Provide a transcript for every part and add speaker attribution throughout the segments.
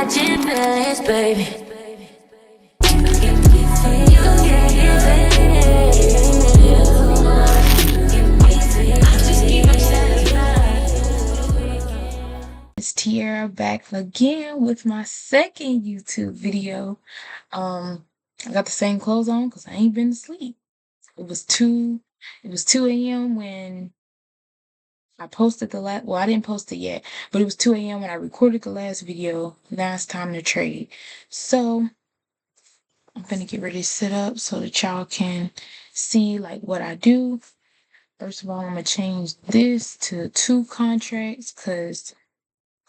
Speaker 1: catching feelings, baby. You can't give
Speaker 2: It's Tiara back again with my second YouTube video. I got the same clothes on because I ain't been to sleep. It was 2 a.m. when I posted the last, well, I didn't post it yet, but it was 2 a.m. when I recorded the last video. Now it's time to trade. So I'm gonna get ready to sit up so that y'all can see like what I do. First of all, I'm gonna change this to 2 contracts because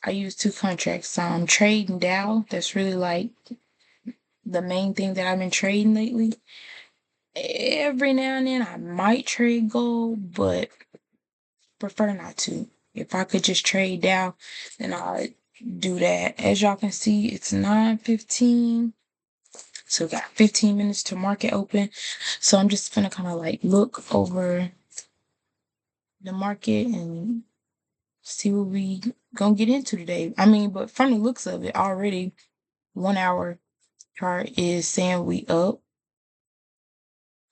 Speaker 2: I use 2 contracts. So I'm trading Dow. That's really like the main thing that I've been trading lately. Every now and then I might trade gold, but prefer not to. If I could just trade Dow, then I'd do that. As y'all can see, it's 9:15. So we got 15 minutes to market open. So I'm just gonna kind of like look over the market and see what we gonna get into today. I mean, but from the looks of it already, 1 hour chart is saying we up.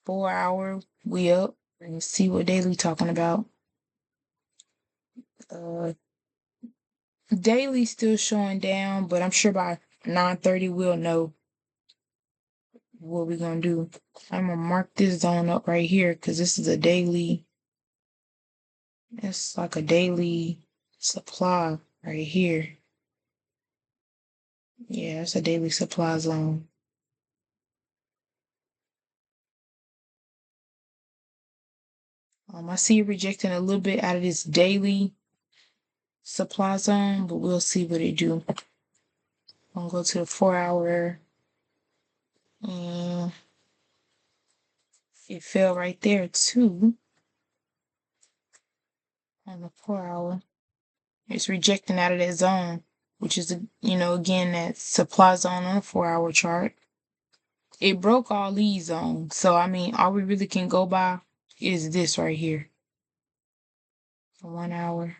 Speaker 2: 4 hour we up. And see what daily talking about. Daily still showing down, but I'm sure by 9:30 we'll know what we're gonna do. I'm gonna mark this zone up right here because this is a daily. It's like a daily supply right here. Yeah, it's a daily supply zone. I see it rejecting a little bit out of this daily supply zone, but we'll see what it do. I'm gonna go to the 4 hour, and it fell right there too. On the 4 hour, it's rejecting out of that zone, which is again that supply zone on the 4 hour chart. It broke all these zones, so I mean, all we really can go by is this right here. For 1 hour.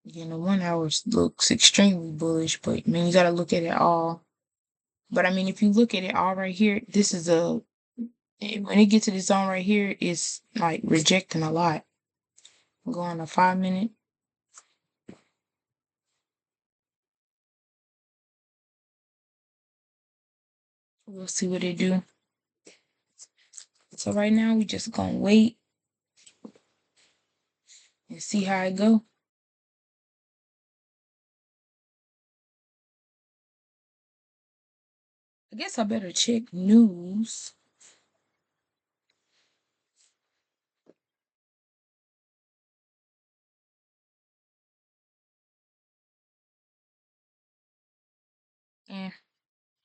Speaker 2: Again, the 1 hour looks extremely bullish, but I mean, you gotta look at it all. But I mean, if you look at it all right here, this is when it gets to this zone right here, it's like rejecting a lot. Go on a 5 minute. We'll see what it do. So right now we just gonna wait and see how it go. I guess I better check news.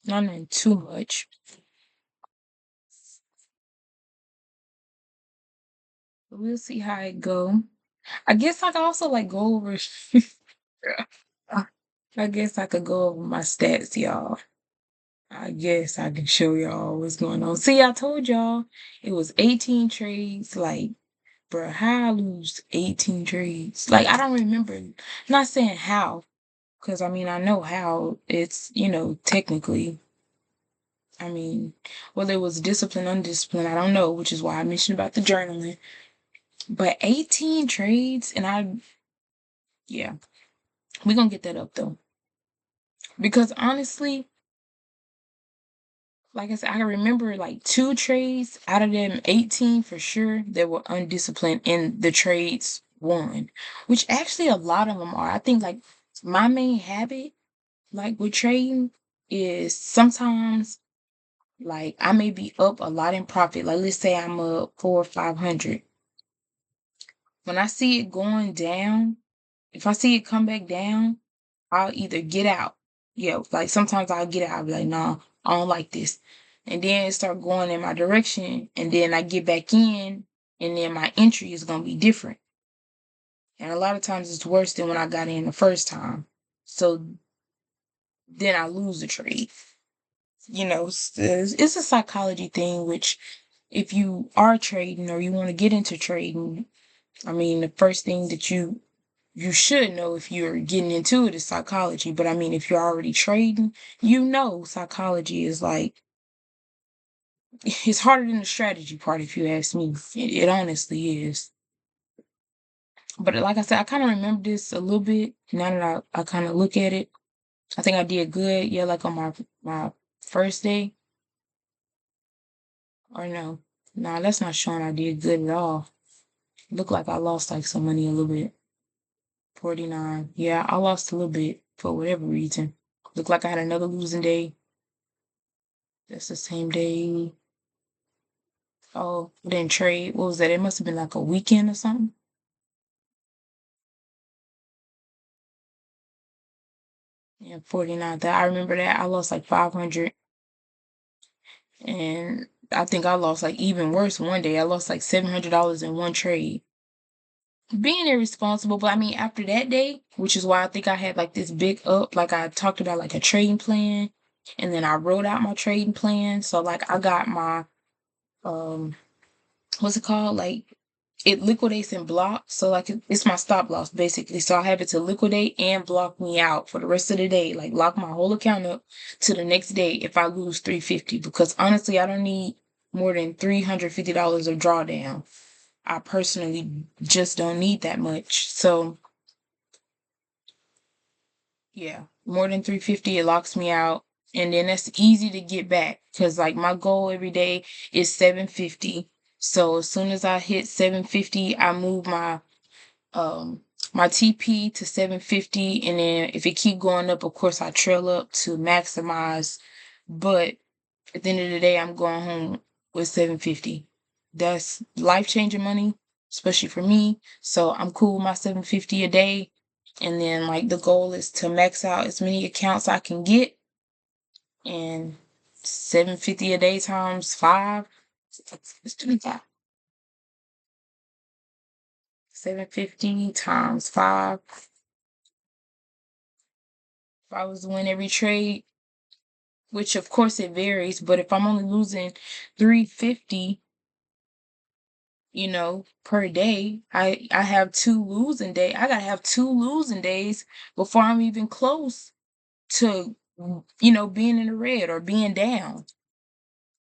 Speaker 2: Nothing too much. But we'll see how it go. I guess I could also like go over. I guess I could go over my stats, y'all. I guess I can show y'all what's going on. See, I told y'all it was 18 trades. Like, bruh, how I lose 18 trades? Like, I don't remember. I'm not saying how, because I mean, I know how it's, technically. I mean, whether it was discipline, undisciplined, I don't know, which is why I mentioned about the journaling. But 18 trades, and yeah, we're going to get that up though. Because honestly, like I said, I can remember like 2 trades out of them 18 for sure that were undisciplined, and the trades won, which actually a lot of them are. I think like my main habit, like with trading, is sometimes like I may be up a lot in profit. Like let's say I'm up 400 or 500. When I see it going down, if I see it come back down, I'll either get out. Yeah, like sometimes I'll get out. I'll be like, nah, I don't like this. And then it start going in my direction. And then I get back in, and then my entry is going to be different. And a lot of times it's worse than when I got in the first time. So then I lose the trade. It's a psychology thing, which if you are trading or you want to get into trading, I mean, the first thing that you you should know if you're getting into it is psychology. But I mean, if you're already trading, you know, psychology is like, it's harder than the strategy part, if you ask me. It honestly is. But like I said, I kind of remember this a little bit now that I kind of look at it. I think I did good. Yeah, like on my first day. Or no. Nah, that's not showing I did good at all. Looked like I lost like some money a little bit. 49. Yeah, I lost a little bit for whatever reason. Looked like I had another losing day. That's the same day. Oh, didn't trade. What was that? It must have been like a weekend or something. Yeah, 49. That I remember that. I lost like 500. And I think I lost like even worse one day. I lost like $700 in one trade. Being irresponsible, but I mean, after that day, which is why I think I had like this big up, like I talked about like a trading plan, and then I wrote out my trading plan. So like I got my um what's it called? Like it liquidates and blocks. So like it's my stop loss basically. So I have it to liquidate and block me out for the rest of the day. Like lock my whole account up to the next day if I lose 350. Because honestly, I don't need more than $350 of drawdown. I personally just don't need that much. So yeah, more than 350, it locks me out. And then that's easy to get back because like my goal every day is 750. So as soon as I hit 750, I move um my TP to 750, and then if it keep going up, of course I trail up to maximize. But at the end of the day, I'm going home with 750. That's life-changing money, especially for me. So I'm cool with my 750 a day. And then like the goal is to max out as many accounts I can get, and 750 a day times 5. It's 25. 750 times 5. If I was to win every trade, which of course it varies, but if I'm only losing 350, per day, I have two losing day. I gotta have two losing days before I'm even close to, being in the red or being down.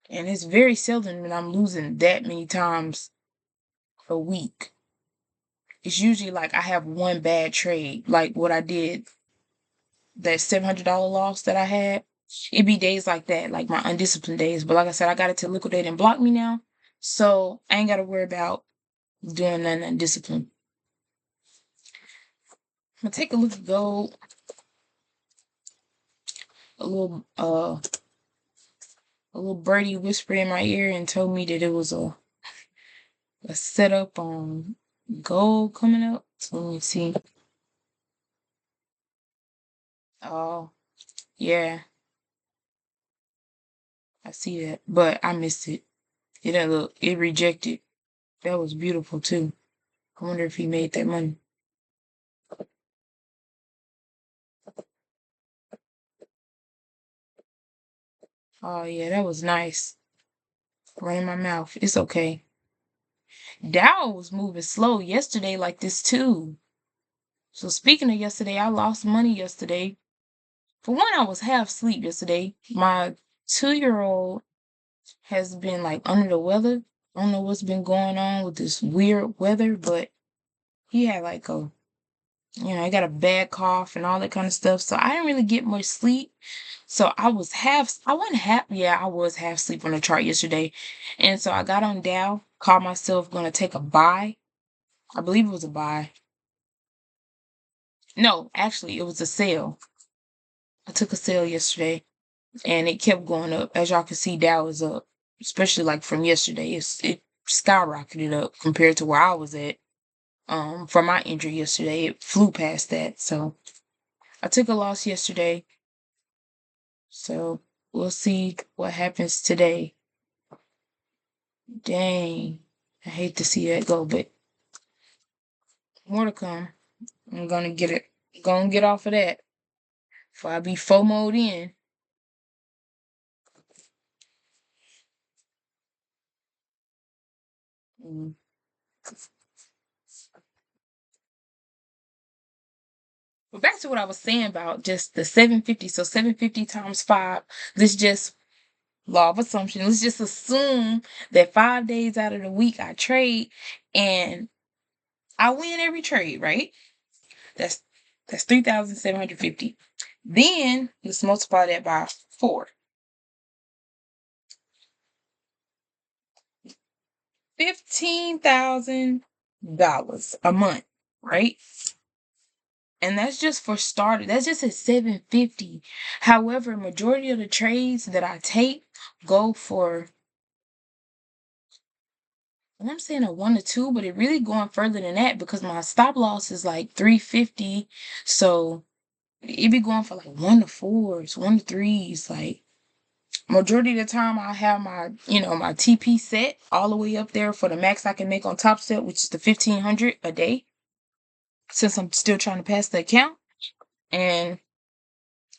Speaker 2: And it's very seldom that I'm losing that many times a week. It's usually like I have one bad trade, like what I did, that $700 loss that I had. It'd be days like that, like my undisciplined days. But like I said, I got it to liquidate and block me now. So I ain't gotta worry about doing nothing undisciplined. I'm gonna take a look at gold. A little birdie whispered in my ear and told me that it was a setup on gold coming up. So let me see. Oh, yeah, I see that. But I missed it. It rejected. That was beautiful too. I wonder if he made that money. Oh yeah, that was nice. Running my mouth. It's okay. Dow was moving slow yesterday like this too. So speaking of yesterday, I lost money yesterday. For one, I was half asleep yesterday. My 2-year-old has been like under the weather. I don't know what's been going on with this weird weather, but he had like I got a bad cough and all that kind of stuff. So I didn't really get much sleep. So I was I was half asleep on the chart yesterday. And so I got on Dow, called myself going to take a buy. I believe it was a buy. No, actually, it was a sale. I took a sale yesterday and it kept going up. As y'all can see, Dow is up, especially like from yesterday. It skyrocketed up compared to where I was at. For my entry yesterday, it flew past that. So I took a loss yesterday. So we'll see what happens today. Dang. I hate to see that go, but more to come. I'm gonna get it. Gonna get off of that. Before I be FOMO'd in. Mm. But back to what I was saying about just the 750. So 750 times 5. This just law of assumption. Let's just assume that 5 days out of the week I trade and I win every trade, right? That's 3,750. Then let's multiply that by 4. $15,000 a month, right? And that's just for starter. That's just at 750. However, majority of the trades that I take go for, and I'm saying a 1 to 2, but it really going further than that because my stop loss is like 350. So it be going for like 1 to 4s, 1 to 3s. Like majority of the time I have my, my TP set all the way up there for the max I can make on Top Step, which is the 1,500 a day. Since I'm still trying to pass the account. And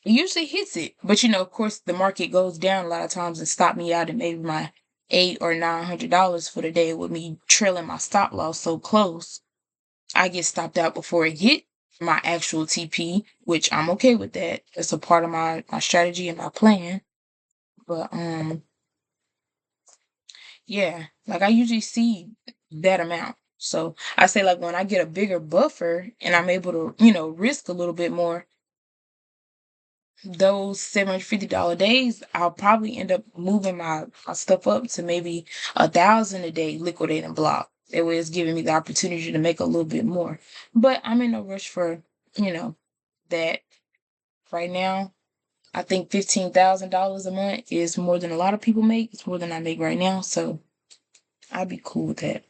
Speaker 2: it usually hits it. But of course the market goes down a lot of times and stop me out at maybe my $800 or $900 for the day with me trailing my stop loss so close. I get stopped out before it hit my actual TP, which I'm okay with that. It's a part of my strategy and my plan. But yeah, like I usually see that amount. So I say like when I get a bigger buffer and I'm able to, risk a little bit more, those $750 days, I'll probably end up moving my stuff up to maybe 1,000 a day liquidating block. That way it's giving me the opportunity to make a little bit more. But I'm in no rush for, that right now. I think $15,000 a month is more than a lot of people make. It's more than I make right now. So I'd be cool with that.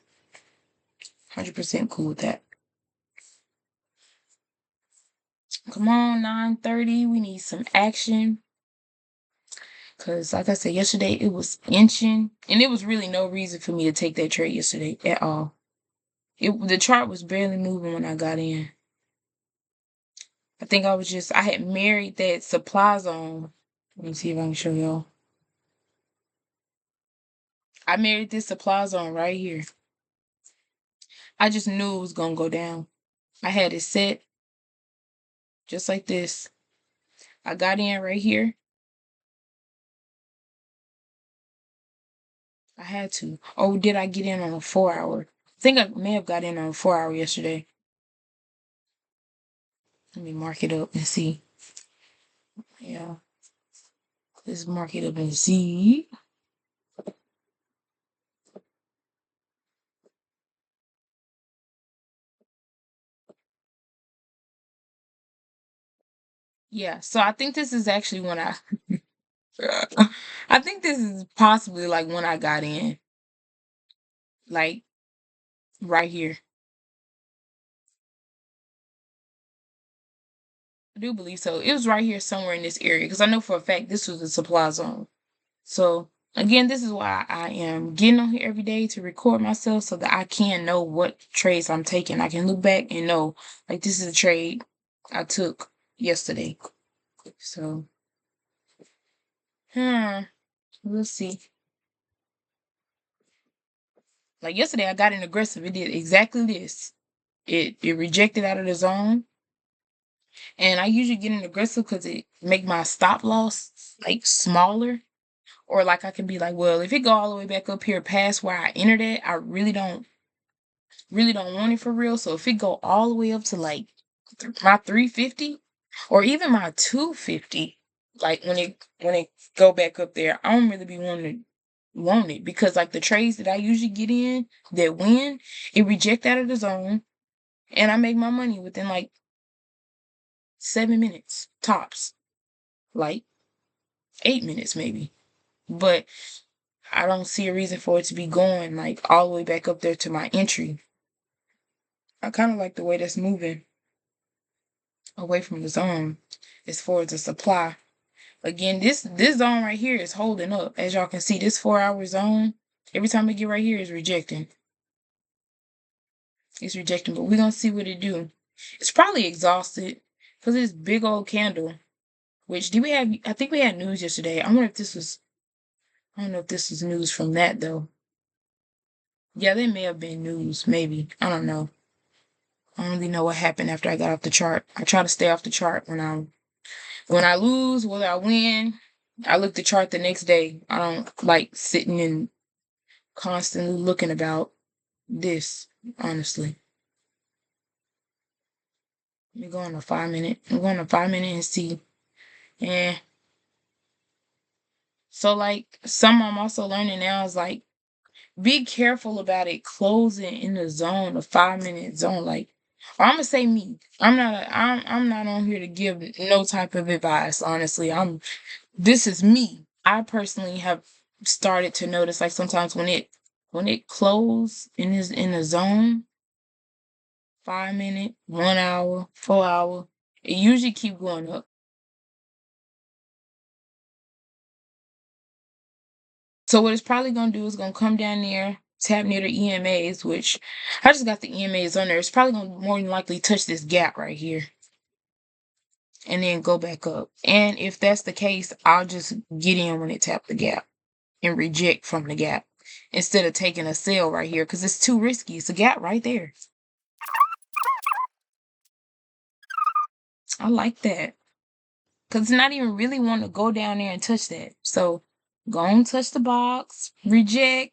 Speaker 2: 100% cool with that. Come on, 9:30. We need some action. Because, like I said, yesterday it was inching. And it was really no reason for me to take that trade yesterday at all. The chart was barely moving when I got in. I think I had married that supply zone. Let me see if I can show y'all. I married this supply zone right here. I just knew it was going to go down. I had it set just like this. I got in right here. I had to. Oh, did I get in on a 4-hour? I think I may have got in on a 4-hour yesterday. Let me mark it up and see. Yeah. Let's mark it up and see. Yeah, so I think this is actually when I think this is possibly like when I got in. Like right here. I do believe so. It was right here somewhere in this area because I know for a fact this was the supply zone. So again, this is why I am getting on here every day to record myself so that I can know what trades I'm taking. I can look back and know like this is a trade I took yesterday. So we'll see. Like yesterday I got in aggressive. It did exactly this. It rejected out of the zone. And I usually get in aggressive because it make my stop loss like smaller. Or like I can be like, well, if it go all the way back up here past where I entered it, I really don't want it for real. So if it go all the way up to like my 350 or even my 250, like when it go back up there, I don't really be want it because like the trades that I usually get in that win, it reject out of the zone and I make my money within like 7 minutes tops. Like 8 minutes maybe. But I don't see a reason for it to be going like all the way back up there to my entry. I kind of like the way that's moving away from the zone as far as the supply. Again, this zone right here is holding up. As y'all can see, this 4-hour zone, every time we get right here is rejecting. It's rejecting, but we're going to see what it do. It's probably exhausted because it's big old candle. Which, I think we had news yesterday. I don't know if this was news from that though. Yeah, there may have been news, maybe. I don't know. I don't really know what happened after I got off the chart. I try to stay off the chart when I lose, whether I win. I look the chart the next day. I don't like sitting and constantly looking about this, honestly. Let me go on a 5 minute. I'm going to 5 minute and see. Yeah. So like some I'm also learning now is like be careful about it closing in the zone, the 5 minute zone. Like I'm gonna say me. I'm not on here to give no type of advice, honestly. This is me. I personally have started to notice like sometimes when it close and is in the zone, 5 minute, 1 hour, 4 hour, it usually keep going up. So what it's probably gonna do is gonna come down there, tap near the EMAs, which I just got the EMAs on there. It's probably gonna more than likely touch this gap right here and then go back up. And if that's the case, I'll just get in when it tap the gap and reject from the gap instead of taking a sell right here because it's too risky. It's a gap right there. I like that because it's not even really want to go down there and touch that. So go on, touch the box, reject,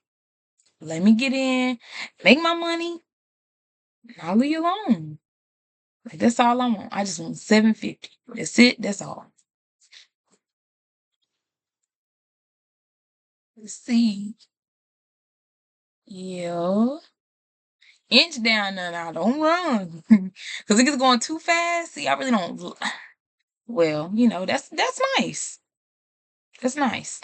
Speaker 2: let me get in, make my money, and I'll leave you alone. Like that's all I want. I just want 750. That's it. That's all. Let's see. Yeah. Inch down now. Don't run. Cause it gets going too fast. See, I really don't. Well, that's nice. That's nice.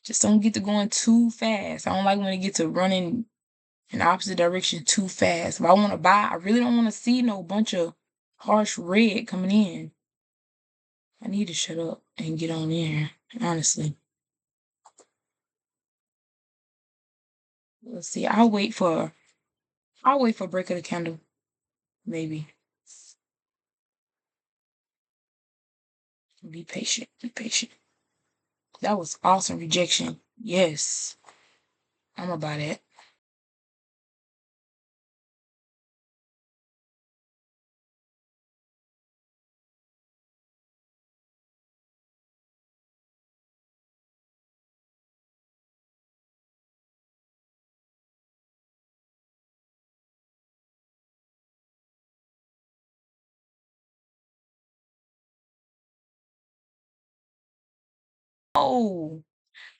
Speaker 2: Just don't get to going too fast. I don't like when it gets to running in opposite direction too fast. If I want to buy, I really don't want to see no bunch of harsh red coming in. I need to shut up and get on there, honestly. Let's see. I'll wait for break of the candle. Maybe. Be patient. Be patient. That was awesome rejection. Yes. I'm gonna buy that. Oh.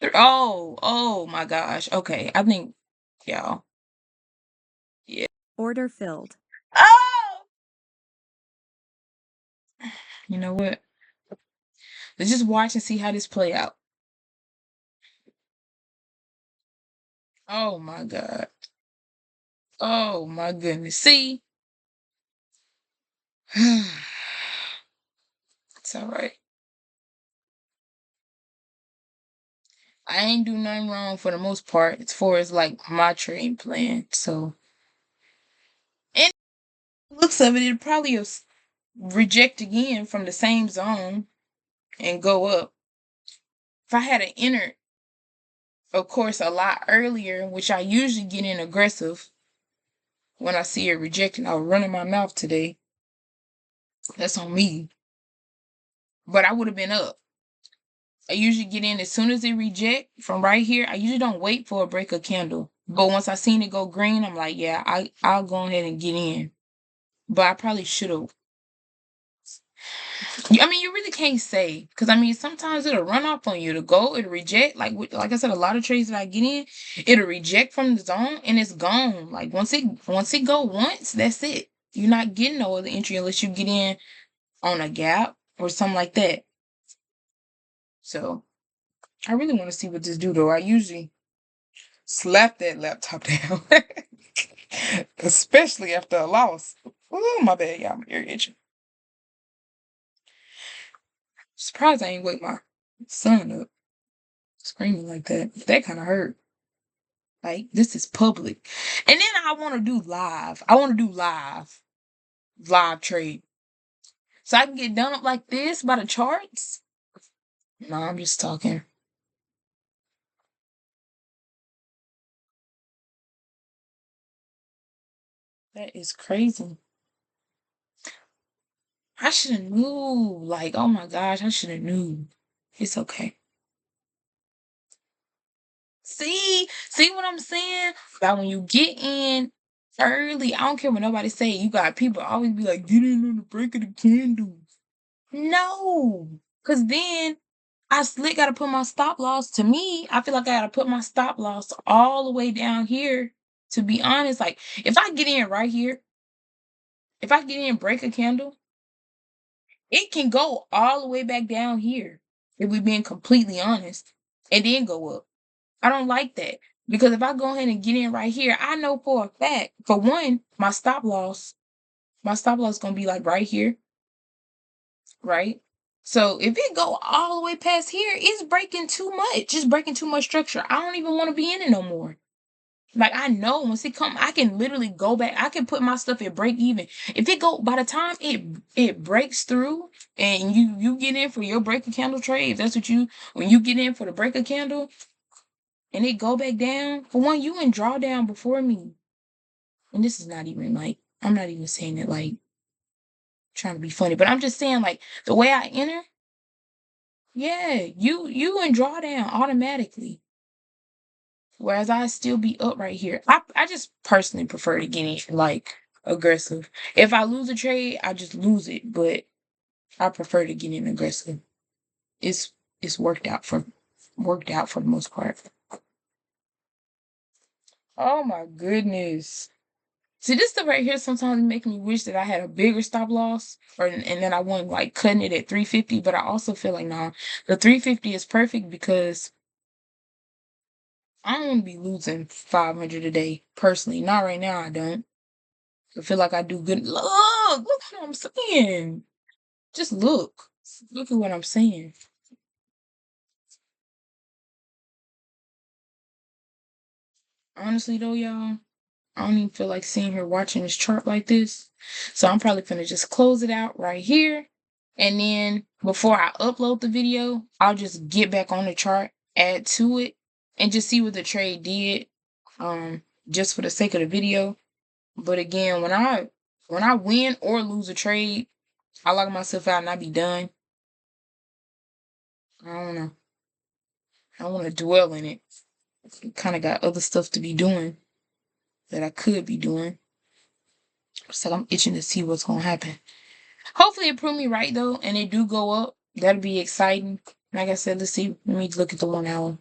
Speaker 2: Oh my gosh. Okay. I think y'all. Yeah.
Speaker 3: Order filled.
Speaker 2: Oh, you know what? Let's just watch and see how this play out. Oh my God. Oh my goodness. See? It's all right. I ain't do nothing wrong for the most part as far as like my trade plan. So, and looks of it, it'll probably reject again from the same zone and go up. If I had entered, of course, a lot earlier, which I usually get in aggressive when I see it rejecting, I was running my mouth today. That's on me. But I would have been up. I usually get in as soon as it reject from right here. I usually don't wait for a break of candle. But once I seen it go green, I'm like, yeah, I'll go ahead and get in. But I probably should have. I mean, you really can't say because I mean, sometimes it'll run off on you to go, it'll reject. Like I said, a lot of trades that I get in, it'll reject from the zone and it's gone. Like once it go once, that's it. You're not getting no other entry unless you get in on a gap or something like that. So I really want to see what this do though. I usually slap that laptop down, especially after a loss. Oh my bad, y'all. My ear itching. Surprised I ain't wake my son up screaming like that. That kind of hurt. Like this is public, and then I want to do live. I want to do live trade, so I can get done up like this by the charts. No, I'm just talking. That is crazy. I should have knew. Like, oh my gosh, I should have knew. It's okay. See what I'm saying? About when you get in early, I don't care what nobody say. You got people always be like, get in on the break of the candles. No, cause then I slick gotta put my stop loss. To me, I feel like I gotta put my stop loss all the way down here. To be honest, like if I get in right here, if I get in break a candle, it can go all the way back down here. If we being completely honest, and then go up. I don't like that because if I go ahead and get in right here, I know for a fact, for one, my stop loss is gonna be like right here, right? So if it go all the way past here, it's breaking too much. It's breaking too much structure. I don't even want to be in it no more. Like I know once it come, I can literally go back. I can put my stuff at break even. If it go by the time it breaks through and you get in for your break a candle trade, if that's what you when you get in for the break a candle and it go back down, for one, you in drawdown before me. And this is not even like I'm not even saying it like trying to be funny, but I'm just saying like the way I enter, yeah, you in drawdown automatically. Whereas I still be up right here. I just personally prefer to get in like aggressive. If I lose a trade, I just lose it, but I prefer to get in aggressive. It's it's worked out for the most part. Oh my goodness. See, this stuff right here sometimes make me wish that I had a bigger stop loss, or and then I wasn't like cutting it at 350. But I also feel like nah, the 350 is perfect because I don't want to be losing 500 a day personally. Not right now. I don't. I feel like I do good. Look what I'm saying. Just look. Look at what I'm saying. Honestly though, y'all, I don't even feel like sitting here watching this chart like this. So I'm probably gonna just close it out right here. And then before I upload the video, I'll just get back on the chart, add to it, and just see what the trade did. Just for the sake of the video. But again, when I win or lose a trade, I lock myself out and I be done. I don't know. I don't want to dwell in it. Kind of got other stuff to be doing that I could be doing. So I'm itching to see what's gonna happen. Hopefully it prove me right though, and it do go up. That'll be exciting. Like I said, let's see. Let me look at the 1 hour.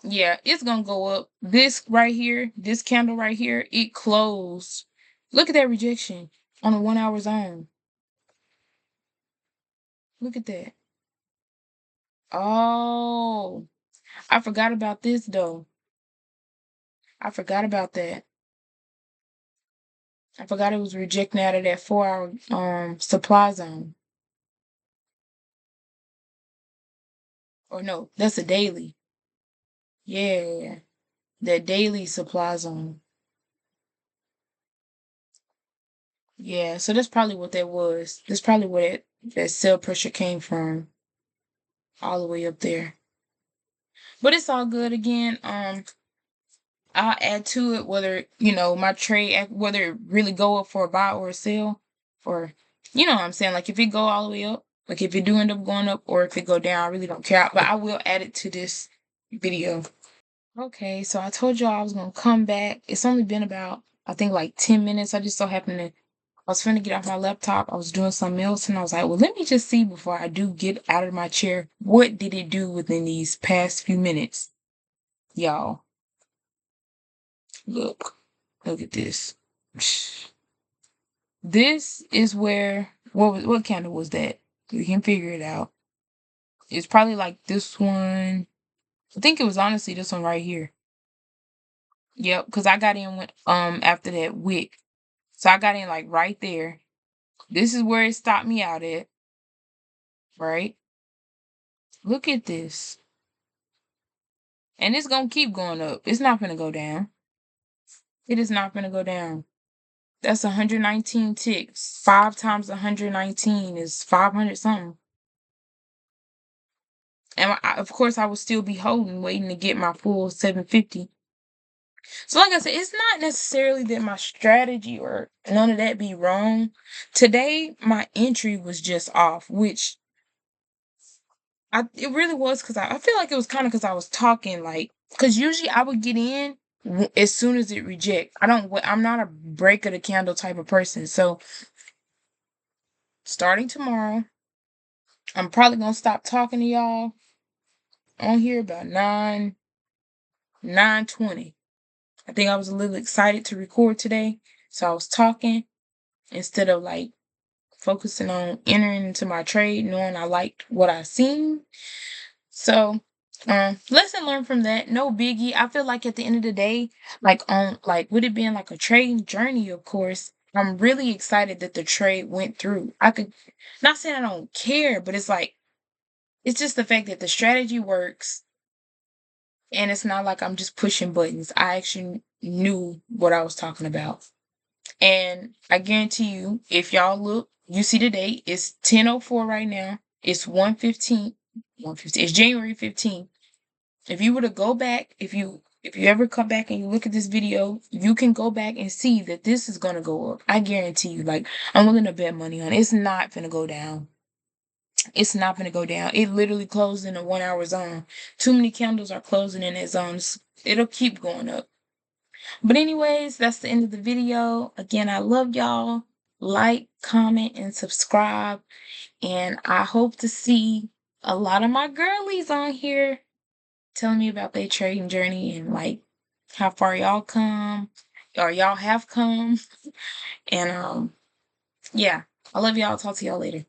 Speaker 2: Yeah, it's gonna go up. This right here, this candle right here, it closed. Look at that rejection on the 1 hour zone. Look at that. Oh, I forgot about this though. I forgot about that. I forgot it was rejecting out of that 4 hour supply zone. Or no, that's a daily. Yeah, that daily supply zone. Yeah, so that's probably what that was. That's probably where that sell pressure came from, all the way up there. But it's all good again. I'll add to it whether my trade whether it really go up for a buy or a sell, or you know what I'm saying. Like if it go all the way up, like if it do end up going up, or if it go down, I really don't care. But I will add it to this video. Okay, so I told y'all I was gonna come back. It's only been about I think like 10 minutes. I just so happened to I was finna get off my laptop. I was doing something else and I was like, well, let me just see before I do get out of my chair. What did it do within these past few minutes? Y'all, look. Look at this. This is where what candle was that? We can figure it out. It's probably like this one. I think it was honestly this one right here. Yep, because I got in with after that wick. So I got in like right there. This is where it stopped me out at. Right? Look at this. And it's gonna keep going up. It's not gonna go down. It is not gonna go down. That's 119 ticks. 5 times 119 is 500 something. And of course, I would still be holding, waiting to get my full 750. So like I said, it's not necessarily that my strategy or none of that be wrong. Today, my entry was just off, which it really was because I feel like it was kind of because I was talking like, because usually I would get in as soon as it reject. I'm not a break of the candle type of person. So starting tomorrow, I'm probably gonna stop talking to y'all on here about 9:20. I think I was a little excited to record today, so I was talking instead of like focusing on entering into my trade, knowing I liked what I seen. So, lesson learned from that. No biggie. I feel like at the end of the day, like with it being like a trading journey, of course, I'm really excited that the trade went through. I could not saying I don't care, but it's like it's just the fact that the strategy works and it's not like I'm just pushing buttons. I actually knew what I was talking about. And I guarantee you, if y'all look, you see the date, it's 10:04 right now. It's 1:15. 1:15. It's January 15th. If you were to go back, if you ever come back and you look at this video, you can go back and see that this is gonna go up. I guarantee you, like I'm willing to bet money on it. It's not gonna go down. It's not gonna go down. It literally closed in a 1 hour zone. Too many candles are closing in that zone. It'll keep going up. But anyways, that's the end of the video. Again, I love y'all. Like, comment, and subscribe. And I hope to see a lot of my girlies on here telling me about their trading journey and like how far y'all come or y'all have come. And yeah, I love y'all. Talk to y'all later.